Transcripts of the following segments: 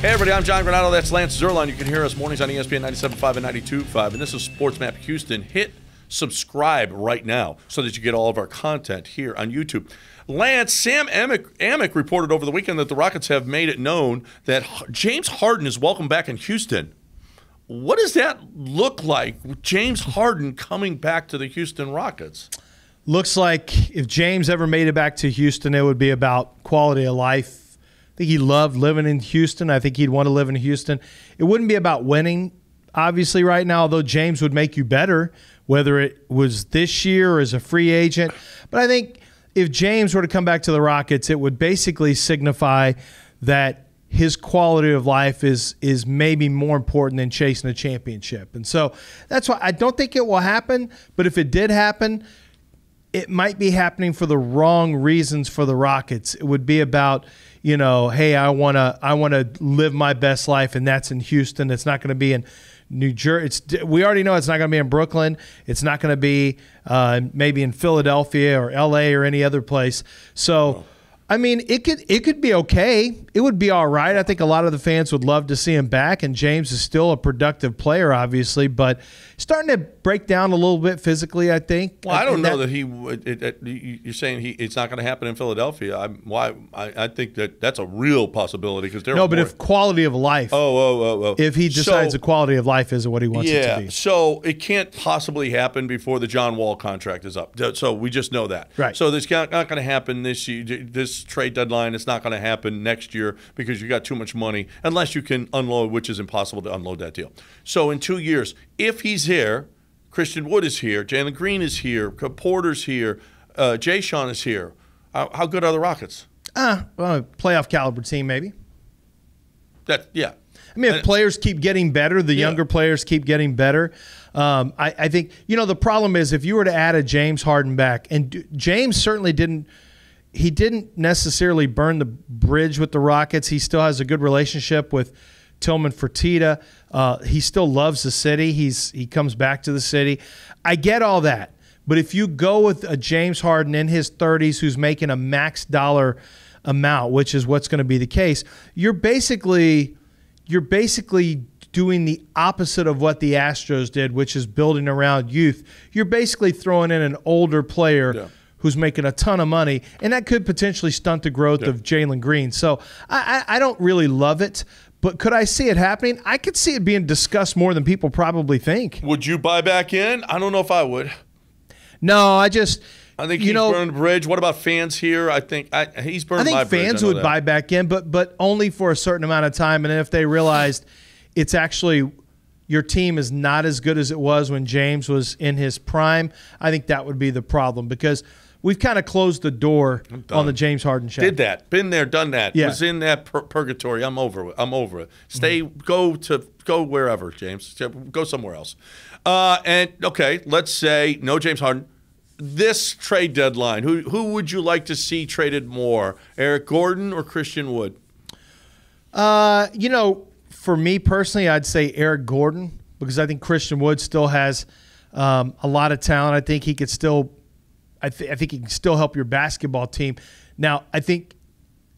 Hey everybody, I'm John Granato. That's Lance Zierlein. You can hear us mornings on ESPN 97.5 and 92.5. And this is Sports Map Houston. Hit subscribe right now so that you get all of our content here on YouTube. Lance, Sam Amick reported over the weekend that the Rockets have made it known that James Harden is welcome back in Houston. What does that look like with James Harden coming back to the Houston Rockets? Looks like if James ever made it back to Houston, it would be about quality of life. I think he loved living in Houston. I think he'd want to live in Houston. It wouldn't be about winning, obviously, right now, although James would make you better, whether it was this year or as a free agent. But I think if James were to come back to the Rockets, it would basically signify that his quality of life is maybe more important than chasing a championship. And so that's why I don't think it will happen. But if it did happen, it might be happening for the wrong reasons for the Rockets. It would be about, you know, hey, I want to live my best life, and that's in Houston. It's not going to be in New Jersey. We already know it's not going to be in Brooklyn. It's not going to be maybe in Philadelphia or L.A. or any other place. So, I mean, it could be okay. It would be all right. I think a lot of the fans would love to see him back, and James is still a productive player, obviously, but starting to break down a little bit physically, I think. Well, I don't know that he would. You're saying it's not going to happen in Philadelphia. I think that's a real possibility because they're but if quality of life. If he decides the quality of life isn't what he wants it to be. So it can't possibly happen before the John Wall contract is up. So we just know that. Right. So this not going to happen this year. This trade deadline, it's not going to happen next year because you got too much money unless you can unload, which is impossible to unload that deal. So in 2 years, if he's here, Christian Wood is here, Jalen Green is here, Porter's here, Jay Sean is here. How good are the Rockets? Well, a playoff caliber team maybe. Yeah. I mean, if players keep getting better, the younger players keep getting better. I think, the problem is if you were to add a James Harden back, and James certainly didn't necessarily burn the bridge with the Rockets. He still has a good relationship with Tillman Fertitta. He still loves the city. He comes back to the city. I get all that. But if you go with a James Harden in his 30s who's making a max dollar amount, which is what's going to be the case, you're basically doing the opposite of what the Astros did, which is building around youth. You're basically throwing in an older player who's making a ton of money, and that could potentially stunt the growth of Jalen Green. So I don't really love it, but could I see it happening? I could see it being discussed more than people probably think. Would you buy back in? I don't know if I would. No, I think he's burned the bridge. What about fans here? I think he's burned my bridge. I think fans would buy back in, but only for a certain amount of time, and if they realized it's actually your team is not as good as it was when James was in his prime, I think that would be the problem because we've kind of closed the door on the James Harden show. Did that. Been there, done that. Yeah. Was in that purgatory. I'm over it. Stay, go wherever, James. Go somewhere else. Let's say no James Harden. This trade deadline, who would you like to see traded more, Eric Gordon or Christian Wood? For me personally, I'd say Eric Gordon because I think Christian Wood still has a lot of talent. I think he could still I think he can still help your basketball team. Now, I think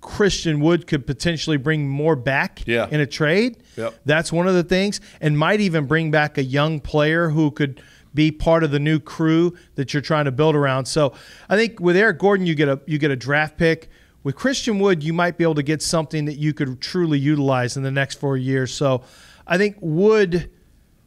Christian Wood could potentially bring more back in a trade. Yep. That's one of the things, and might even bring back a young player who could be part of the new crew that you're trying to build around. So I think with Eric Gordon, you get a draft pick. With Christian Wood, you might be able to get something that you could truly utilize in the next 4 years. So I think Wood,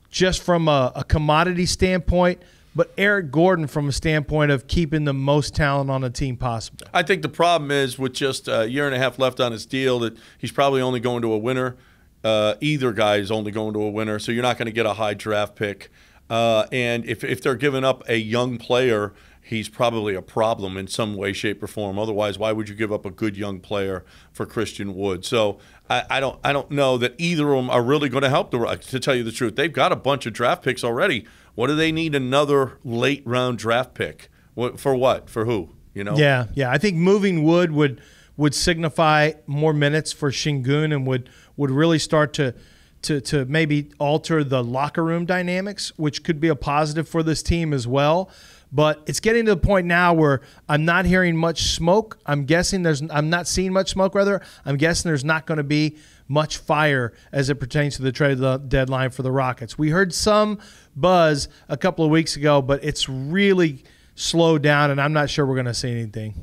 just from a commodity standpoint, but Eric Gordon from a standpoint of keeping the most talent on the team possible. I think the problem is with just a year and a half left on his deal that he's probably only going to a winner. Either guy is only going to a winner, so you're not going to get a high draft pick. And if they're giving up a young player, he's probably a problem in some way, shape, or form. Otherwise, why would you give up a good young player for Christian Wood? So I don't know that either of them are really going to help the Rockets, to tell you the truth. They've got a bunch of draft picks already. What do they need another late round draft pick? For what? For who? Yeah. I think moving Wood would signify more minutes for Şengün and would really start to maybe alter the locker room dynamics, which could be a positive for this team as well. But it's getting to the point now where I'm not hearing much smoke. I'm not seeing much smoke, rather. I'm guessing there's not going to be much fire as it pertains to the trade deadline for the Rockets. We heard some buzz a couple of weeks ago, but it's really slowed down, and I'm not sure we're going to see anything.